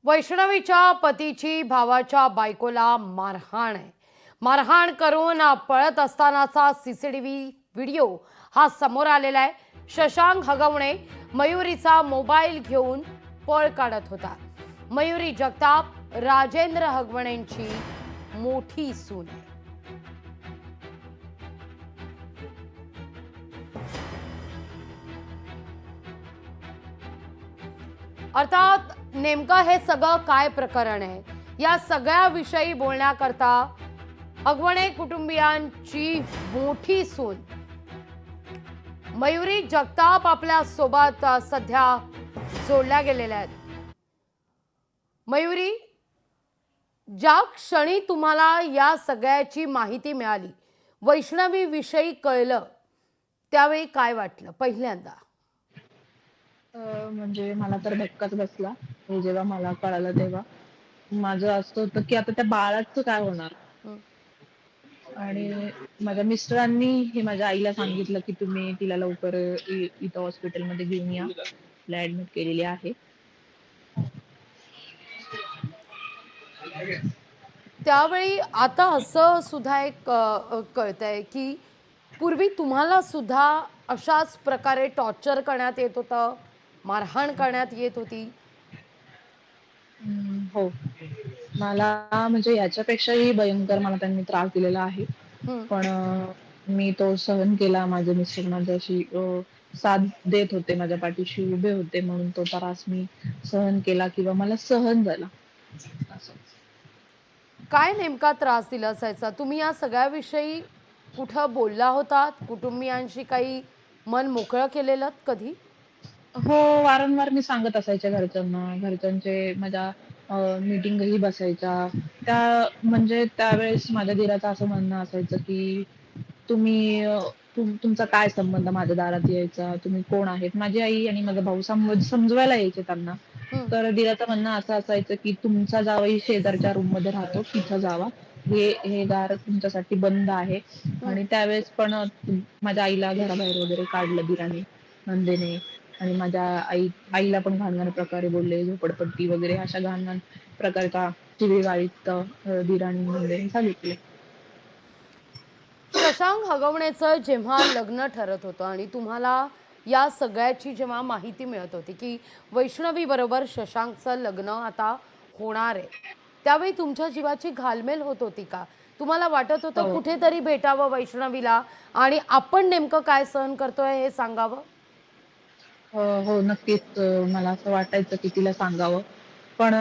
वैष्णवीच्या पतीची भावाच्या बायकोला मारहाण आहे. मारहाण करून पळत असतानाचा सीसीटीव्ही व्हिडिओ हा समोर आलेला आहे. शशांक हगवणे मयुरीचा मोबाईल घेऊन पळ काढत होता. मयुरी जगताप राजेंद्र हगवणेंची मोठी सून आहे. अर्थात नेमकं हे सगळं काय प्रकरण आहे, या सगळ्या विषयी बोलण्याकरता हगवणे कुटुंबियांची मोठी सून मयुरी जगताप आपल्या सोबत सध्या जोडल्या गेलेल्या आहेत. मयुरी, ज्या क्षणी तुम्हाला या सगळ्याची माहिती मिळाली, वैष्णवी विषयी कळलं, त्यावेळी काय वाटलं पहिल्यांदा? म्हणजे मला तर धक्काच बसला. हे जेव्हा मला कळालं तेव्हा. माझं असं होतं, की आता त्या बाळाचं काय होणार? हं. आणि माझ्या मिस्टरांनी हे माझ्या आईला सांगितलं, की तुम्ही तिला लवकर इथं हॉस्पिटलमध्ये घेऊन या. तिला ॲडमिट केलेली आहे. त्यावेळी आता असं सुद्धा एक कळतंय की पूर्वी तुम्हाला सुद्धा अशाच प्रकारे टॉर्चर करण्यात येत होतं, मारहाण करण्यात येत होती. हो. मला म्हणजे याच्यापेक्षाही भयंकर मला त्यांनी त्रास दिलेला आहे. हं. पण मी तो सहन केला. माझे मिस्टर माझ्याशी साथ देत होते, माझ्या पाठीशी उभे होते म्हणून तो त्रास मी सहन केला किंवा मला सहन झाला. असं. काय नेमका त्रास दिला असायचा? तुम्ही या सगळ्याविषयी कुठं बोलला होतात? कुटुंबियांशी काही मन मोकळं केलेलं कधी? हो, वारंवार मी सांगत असायचे घरच्यांना. घरच्यांचे माझ्या मीटिंगही बसायच्या. म्हणजे त्यावेळेस माझ्या दीराचं असं म्हणणं असायचं, की तुम्ही तुमचा काय संबंध माझ्या दारात यायचा? तुम्ही कोण आहेत? माझी आई आणि माझा भाऊ समजवायला यायचे त्यांना. हं. तर दीराचं म्हणणं असं असायचं, की तुमचा जावई शेजारच्या रूममध्ये राहतो, तिथं जावा. हे दार तुमच्यासाठी बंद आहे. हं. आणि त्यावेळेस पण माझ्या आईला घराबाहेर वगैरे काढलं दीराने, नंदेने. आणि माझ्या आईला पण घाण-घाण प्रकारे बोलले, झोपडपट्टी वगैरे अशा घाण-घाण प्रकारच्या शिवीगाळीत दीर आणि नंदेने सांगितले. शशांक हगवणेचं जेव्हा लग्न ठरत होतं आणि तुम्हाला या सगळ्याची जेव्हा माहिती मिळत होती की वैष्णवी बरोबर शशांकचं लग्न आता होणार आहे, त्यावेळी तुमच्या जीवाची घालमेल होत होती का? तुम्हाला वाटत होतं हो. कुठेतरी भेटावं वैष्णवीला आणि आपण नेमकं काय सहन करतोय हे सांगावं? हो, नक्कीच. मला असं वाटायचं की तिला सांगावं. पण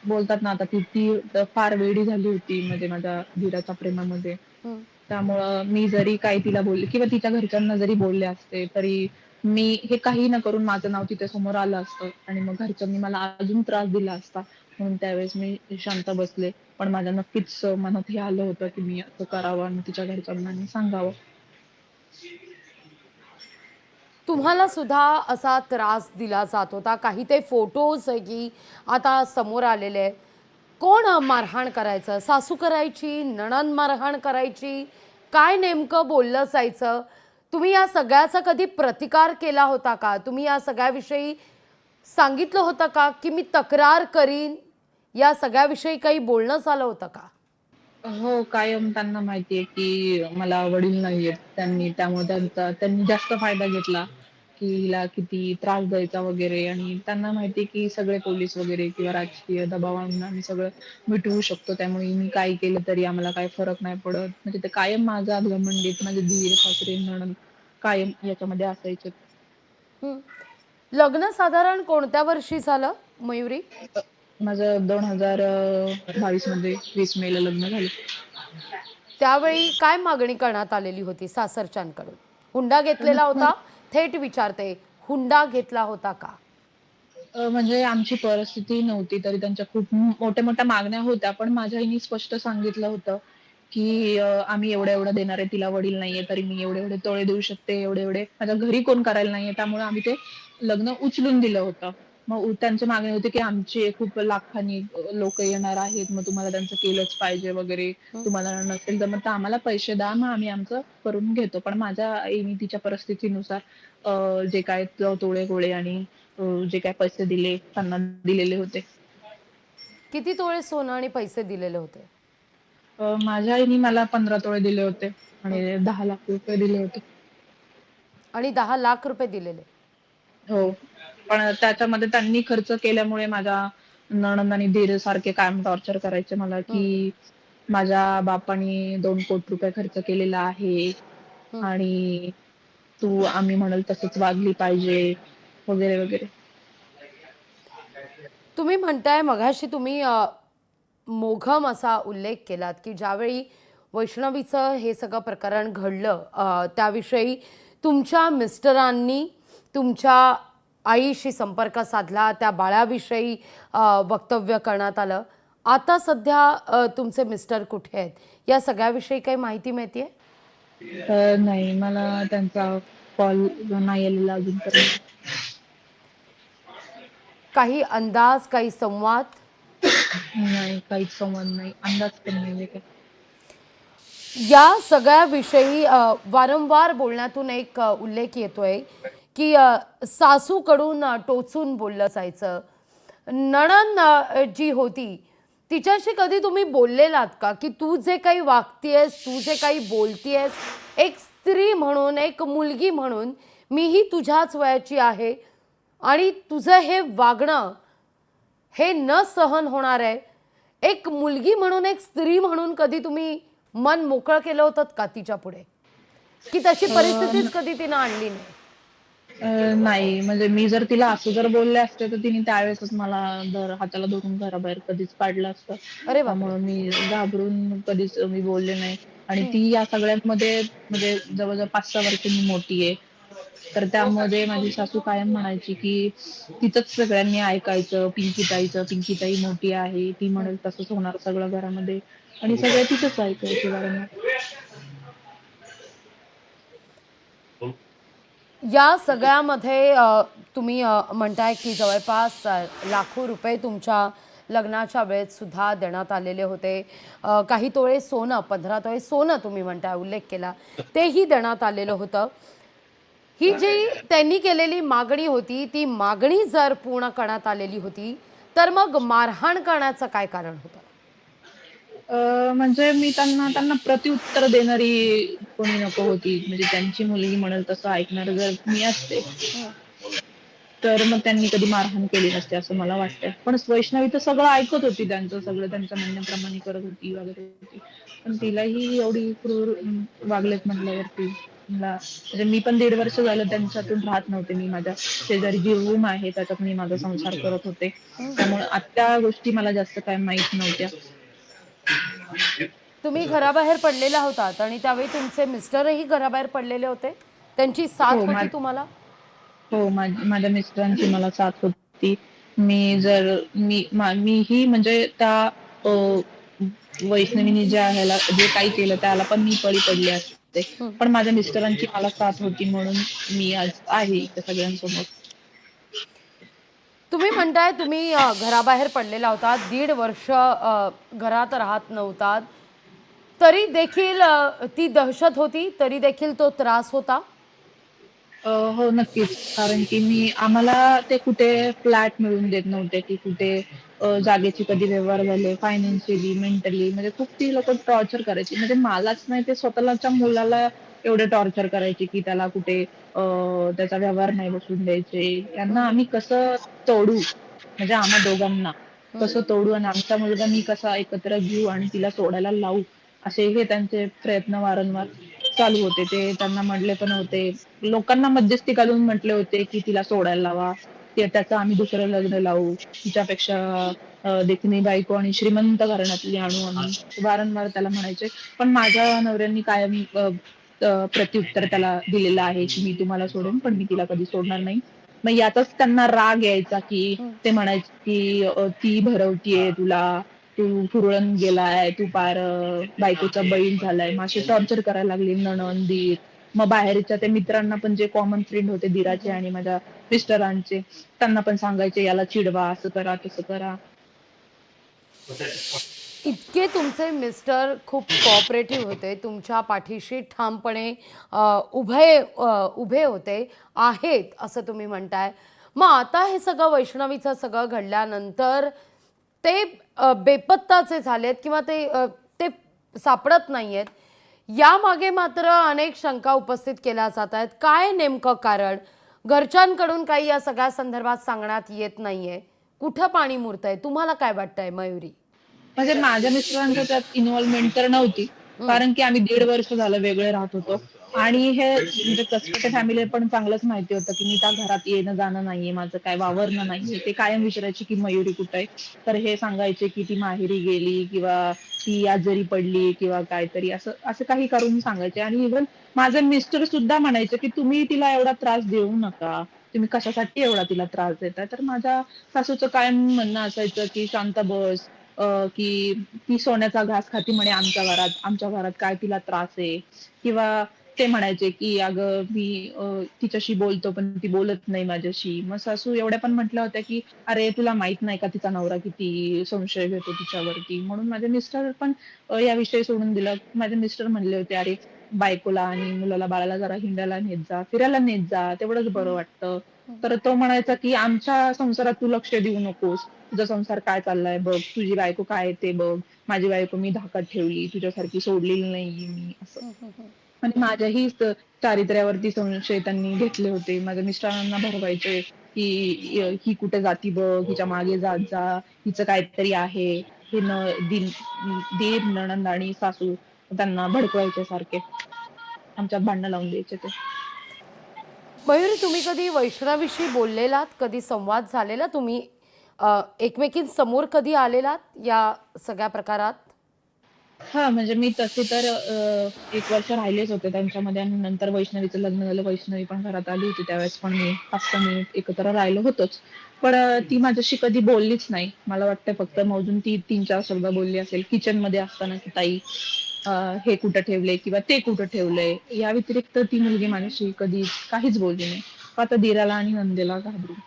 बोलतात ना आता ती फार वेडी झाली होती म्हणजे माझ्या दीराच्या प्रेमामध्ये. हं. त्यामुळं मी जरी काही तिला बोलले किंवा तिच्या घरच्यांना जरी बोलले असते, तरी मी हे काही न करून माझं नाव तिच्या समोर आलं असतं आणि मग घरच्यांनी मला अजून त्रास दिला असता. म्हणून त्यावेळेस मी शांत बसले. पण माझ्या नक्कीच मनात हे आलं होतं की मी असं करावं आणि तिच्या घरच्यांना मी सांगावं. तुम्हाला सुद्धा असा त्रास दिला जात होता. काही ते फोटोज की आता समोर आलेले आहेत. कोण मारहाण करायचं? सासू करायची? नणंद मारहाण करायची? काय नेमकं बोललं जायचं? तुम्ही या सगळ्याचा कधी प्रतिकार केला होता का? तुम्ही या सगळ्याविषयी सांगितलं होतं का, की मी तक्रार करीन? या सगळ्याविषयी काही बोलणं झालं होतं का? हो, कायम त्यांना माहिती आहे, की मला वडील नाहीयेत. त्यामुळे त्यांनी जास्त फायदा घेतला, की हिला किती त्रास द्यायचा वगैरे आणि त्यांना माहिती आहे, की सगळे पोलीस वगैरे किंवा राजकीय दबाव आणून आम्ही सगळं मिटवू शकतो. त्यामुळे मी काही केलं तरी आम्हाला काही फरक नाही पडत. म्हणजे ते कायम माझा घमंडीत माझे दीर, सासरे, नणंद कायम याच्यामध्ये असायचे. हं. लग्न साधारण कोणत्या वर्षी झालं, मयुरी? माझं 2022 मध्ये 20 मेला लग्न झालं. त्यावेळी काय मागणी करण्यात आलेली होती सासरच्यांकडून? हुंडा घेतलेला होता? थेट विचारते, हुंडा घेतला होता का? म्हणजे आमची परिस्थिती नव्हती तरी त्यांच्या खूप मोठ्या-मोठ्या मागण्या होत्या. पण माझ्या आईनी स्पष्ट सांगितलं होतं, की आम्ही एवढं-एवढं देणार आहे. तिला वडील नाहीये, तरी मी एवढे-एवढे तोळे देऊ शकते. एवढे-एवढे माझ्या घरी कोण करायला नाहीये. त्यामुळे आम्ही ते लग्न उचलून दिलं होतं. मग त्यांची मागणी होती, की आमचे खूप लाखांनी येणार आहेत. मग तुम्हाला त्यांचं केलंच पाहिजे वगैरे. हं. तुम्हाला नसेल जमत तर आम्हाला पैसे द्या. मग आम्ही आमचं करून घेतो. पण माझ्या आईनी तिच्या परिस्थितीनुसार जे काय तोळे-गोळे आणि जे काही पैसे दिले त्यांना दिलेले होते. किती तोळे सोनं आणि पैसे दिलेले होते? माझ्या आईने मला 15 तोळे दिले होते हं. आणि 10 लाख रुपये दिले होते. आणि 10 लाख रुपये दिलेले. हो. पण त्याच्यामध्ये त्यांनी खर्च केल्यामुळे माझ्या नणंद आणि दीर सारखे कायम टॉर्चर करायचे मला, हं, की माझ्या बापाने 2 कोटी रुपये खर्च केलेला आहे हं. आणि तू आम्ही म्हणाल तसंच वागली पाहिजे वगैरे, वगैरे. तुम्ही म्हणताय मघाशी तुम्ही मोघम असा उल्लेख केलात की ज्यावेळी वैष्णवीचं हे सगळं प्रकरण घडलं त्याविषयी तुमच्या मिस्टरांनी तुमच्या आईशी संपर्क साधला, त्या बाळाविषयी वक्तव्य करण्यात आलं. आता सध्या तुमचे मिस्टर कुठे आहेत? या सगळ्याविषयी काही माहिती मिळतीये? नाही, मला त्यांचा कॉल नाही आलेला अजूनपर्यंत. काही अंदाज, काही संवाद? नाही, काहीच संवाद नाही. अंदाज पण नाहीये काही. या सगळ्याविषयी वारंवार बोलण्यातून एक उल्लेख येतोय की सासूकडून टोचून बोललं जायचं. नणंद जी होती तिच्याशी कधी तुम्ही बोललेलात का की तू जे काही वागतीयेस, तू जे काही बोलतीयेस, एक स्त्री म्हणून, एक मुलगी म्हणून मीही तुझ्याच वयाची आहे आणि तुझं हे वागणं हे न सहन होणार आहे. एक मुलगी म्हणून, एक स्त्री म्हणून कधी तुम्ही मन मोकळं केलं होतं का तिच्या पुढे? की तशी परिस्थितीच कधी तिनं आणली नाही? नाही, म्हणजे मी जर तिला असं जर बोलले असते, तर तिने त्यावेळेसच मला हाताला धरून घराबाहेर कधीच काढलं असतं. अरे बापरे! त्यामुळे मी घाबरून कधीच मी बोलले नाही आणि हं. ती या सगळ्यांमध्ये म्हणजे जवळ-जवळ 5-6 वर्षांनी मोठी आहे. तर त्यामध्ये माझी सासू कायम म्हणायची, की तिचंच सगळ्यांनी ऐकायचं, पिंकीताईचं. पिंकीताई मोठी आहे, ती म्हणेल तसंच होणार सगळं घरामध्ये आणि सगळे तिचंच ऐकायचे वारंवार. या सगळ्यामध्ये तुम्ही म्हणताय की जवळपास लाखो रुपये तुमच्या लग्नाच्या वेळेत सुद्धा देण्यात आलेले होते. काही तोळे सोनं, 15 तोळे सोनं तुम्ही म्हणताय, उल्लेख केला, तेही देण्यात आलेलं होतं. ही जी त्यांनी केलेली मागणी होती, ती मागणी जर पूर्ण करण्यात आलेली होती, तर मग मारहाण करण्याचं काय कारण होतं? म्हणजे मी त्यांना त्यांना प्रत्युत्तर देणारी कोणी नको होती. म्हणजे त्यांची मुलगी म्हणेल तसं ऐकणारं जर मी असते, हं, तर मग त्यांनी कधी मारहाण केली नसते असं मला वाटतंय. पण वैष्णवी तर सगळं ऐकत होती त्यांचं सगळं त्यांच्या म्हणण्याप्रमाणे करत होती वगैरे होती. पण तिलाही एवढी क्रूर वागलेत म्हटल्यावरती मला म्हणजे मी पण 1.5 वर्ष झालं त्यांच्यातून राहत नव्हते. मी माझ्या शेजारी जी रूम आहे त्याच्यात मी माझा संसार करत होते. हं. त्यामुळे त्या गोष्टी मला जास्त काही माहीत नव्हत्या. तुम्ही घराबाहेर पडलेला होतात आणि त्यावेळी तुमचे मिस्टरही घराबाहेर पडलेले होते? त्यांची हो, साथ होती तुम्हाला? हो, माझ्या मिस्टरांची मला साथ होती. मीही म्हणजे त्या अ, वैष्णवीने जे काही केलं त्याला पण मी बळी पडले असते. हं. पण माझ्या मिस्टरांची मला साथ होती म्हणून मी आज आहे इथे सगळ्यांसमोर. तुम्ही म्हणताय तुम्ही घराबाहेर पडलेला होता, 1.5 वर्ष घरात राहत नव्हतात. तरी देखील ती दहशत होती, तरी देखील तो त्रास होता? हो, नक्कीच. कारण की आम्हाला ते कुठे फ्लॅट मिळवून देत नव्हते, की कुठे जागेचे कधी व्यवहार झाले, फायनान्शियली, मेंटली म्हणजे खूप ती लोकं टॉर्चर करायची. म्हणजे मलाच नाही, ते स्वतःच्या मुलाला एवढे टॉर्चर करायचे, की त्याला कुठे त्याचा व्यवहार नाही बसवून द्यायचे. त्यांना हं, आम्ही कसं तोडू, म्हणजे आम्हा दोघांना हं. कसं तोडू आणि आमचा मुलगा मी कसा एकत्र घेऊ आणि तिला सोडायला लावू, असे हे त्यांचे प्रयत्न वारंवार चालू होते. ते त्यांना म्हटले पण होते. लोकांना मध्यस्थी घालून म्हटले होते, की तिला सोडायला लावा. त्याचं आम्ही दुसरं लग्न लावू. तिच्यापेक्षा देखणी बायको आणि श्रीमंत घराण्यातली आणू आम्ही. वारंवार त्याला म्हणायचे. पण माझ्या नवऱ्यांनी कायम अ, अ, प्रत्युत्तर त्याला दिलेलं आहे, की मी तुम्हाला सोडेन, पण मी तिला कधी सोडणार नाही. मग याचाच त्यांना राग यायचा, की ते म्हणायचे, की ती भरवतीये तुला, तू हुरळून गेलाय, तू पार बायकोचा बैल झालाय. मग असे टॉर्चर करायला लागले नणंद, दीर. मग बाहेरच्या त्या मित्रांना पण जे कॉमन फ्रेंड होते दीराचे आणि माझ्या मिस्टरांचे, त्यांना पण सांगायचे याला चिडवा, असं करा, तसं करा. इतके तुमचे मिस्टर खूप कोऑपरेटिव्ह होते, तुमच्या पाठीशी ठामपणे उभे होते, आहेत असं तुम्ही म्हणताय. मग आता हे सगळं वैष्णवीचं सगळं घडल्यानंतर ते बेपत्ताचे झालेत किंवा ते सापडत नाहीयेत. यामागे मात्र अनेक शंका उपस्थित केल्या जात आहेत. काय नेमकं कारण? घरच्यांकडून काही या सगळ्या संदर्भात सांगण्यात येत नाहीये. कुठं पाणी मुरतंय? तुम्हाला काय वाटतंय मयुरी? म्हणजे माझ्या मिस्टरांचं त्यात इन्व्हॉल्वमेंट तर नव्हती. हं. कारण की आम्ही 1.5 वर्ष झालं वेगळे राहत होतो. आणि हे म्हणजे कसबटे फॅमिली पण चांगलंच माहिती होतं, की मी त्या घरात येणं-जाणं नाहीये, माझं काय वावरणं नाहीये. ते कायम विचारायचे, की "मयुरी कुठे आहे?" तर हे सांगायचे, की "ती माहेरी गेली" किंवा "ती आजारी पडली" किंवा काहीतरी असं असं काही करून सांगायचे. आणि इव्हन माझे मिस्टर सुद्धा म्हणायचे, की "तुम्ही तिला एवढा त्रास देऊ नका. तुम्ही कशासाठी एवढा तिला त्रास देताय?" तर माझ्या सासूचं कायम म्हणणं असायचं, की "शांत बस. की ती सोन्याचा घास खाती म्हणे आमच्या घरात काय तिला त्रास आहे?" किंवा ते म्हणायचे, की "अगं मी तिच्याशी बोलतो पण ती बोलत नाही माझ्याशी." मग सासू एवढ्या पण म्हटल्या होत्या, की "अरे तुला माहित नाही का तिचा नवरा किती संशय घेतो तिच्यावरती." म्हणून माझे मिस्टर पण याविषयी सोडून दिलं. माझे मिस्टर म्हणले होते, "अरे बायकोला आणि मुलाला बाळाला जरा हिंडायला नेत जा, फिरायला नेत जा, तेवढंच बरं वाटतं." तर तो म्हणायचा, की "आमच्या संसारात तू लक्ष देऊ नकोस. तुझा संसार काय चाललाय बघ, तुझी बायको काय आहे ते बघ. माझी बायको मी धाकात ठेवली, तुझ्यासारखी सोडलेली नाहीये मी." असं. आणि माझ्याही चारित्र्यावरती संशय त्यांनी घेतले होते. माझ्या मिस्टरांना भरवायचे, की "ही कुठे जाती बघ, हिच्या मागे जात जा, हिचं काहीतरी आहे." हे न दीर दीर, नणंद आणि सासू त्यांना भडकवायचे सारखे. आमच्यात भांडणं लावून द्यायचे ते. मयुरी, तुम्ही कधी वैष्णवीशी बोललेलात? कधी संवाद झालेला? तुम्ही एकमेकींसमोर कधी आलेलात या सगळ्या प्रकारात? हां, म्हणजे मी तसे तर 1 वर्ष राहिलेच होते त्यांच्यामध्ये आणि नंतर वैष्णवीचं लग्न झालं. वैष्णवी पण घरात आली होती त्यावेळेस पण मी 5-6 मिनिट एकत्र राहिलो होतोच. पण ती माझ्याशी कधी बोललीच नाही. मला वाटतं फक्त मोजून ती 3-4 शब्द बोलली असेल किचनमध्ये असताना, की "ताई अ, हे कुठं ठेवलंय?" किंवा "ते कुठं ठेवलंय?" या व्यतिरिक्त ती मुलगी माझ्याशी कधी काहीच बोलली नाही. आता दीराला आणि नंदेला घाबरून.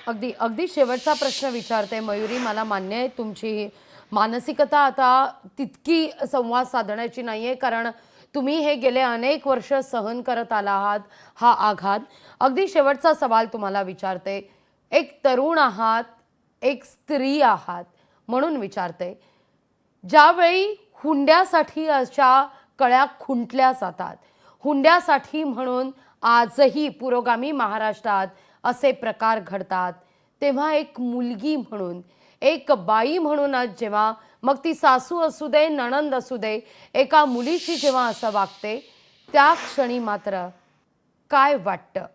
अगदी अगदी शेवटचा प्रश्न विचारते मयुरी. मला मान्य आहे तुमची मानसिकता आता तितकी संवाद साधण्याची नाहीये, कारण तुम्ही हे गेले अनेक वर्ष सहन करत आला आहात हा आघात. अगदी शेवटचा सवाल तुम्हाला विचारते. एक तरुण आहात, एक स्त्री आहात म्हणून विचारते. ज्यावेळी हुंड्यासाठी अशा कळ्या खुंटल्या जातात, हुंड्यासाठी म्हणून आजही पुरोगामी महाराष्ट्रात असे प्रकार घडतात, तेव्हा एक मुलगी म्हणून, एक बाई म्हणून आज जेव्हा, मग ती सासू असू दे, नणंद असू दे, एका मुलीशी जेव्हा असं वागते, त्या क्षणी मात्र काय वाटतं?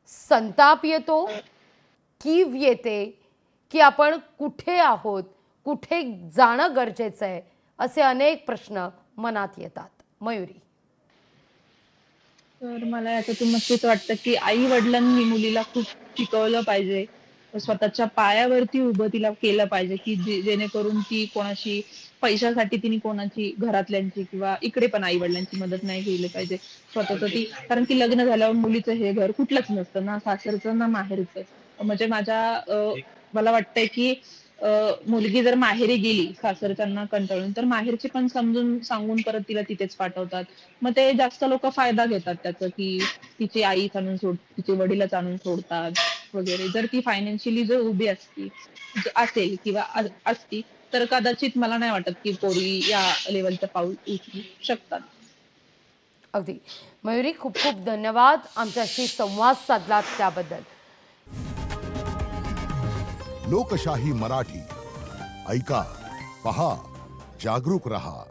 संताप येतो, कीव येते, की आपण कुठे आहोत, कुठे जाणं गरजेचं आहे, असे अनेक प्रश्न मनात येतात. मयुरी. तर मला याच्यातून नक्कीच वाटतं, की आई-वडिलांनी मुलीला खूप शिकवलं पाहिजे. स्वतःच्या पायावरती उभं तिला केलं पाहिजे, की जेणेकरून ती कोणाशी पैशासाठी तिने कोणाची घरातल्यांची किंवा इकडे पण आई-वडिलांची मदत नाही केली पाहिजे. स्वतःचं ती कारण की लग्न झाल्यावर मुलीचं हे घर कुठलंच नसतं. ना सासरचं ना माहेरचं. म्हणजे मला वाटतंय, की मुलगी जर माहेरी गेली सासरच्यांना कंटाळून, तर माहेरचे पण समजून सांगून परत तिला तिथेच पाठवतात. मग ते जास्त लोकं फायदा घेतात त्याचा, की तिची आईच आणून तिचे वडीलच आणून सोडतात वगैरे. जर ती फायनान्शियली जर उभी असेल किंवा असती, तर कदाचित मला नाही वाटत, की पोरी या लेव्हलचं पाऊल उचलू शकतात. अगदी. मयुरी, खूप खूप धन्यवाद आमच्याशी संवाद साधलात त्याबद्दल. लोकशाही मराठी ऐका, पहा, जागरूक रहा.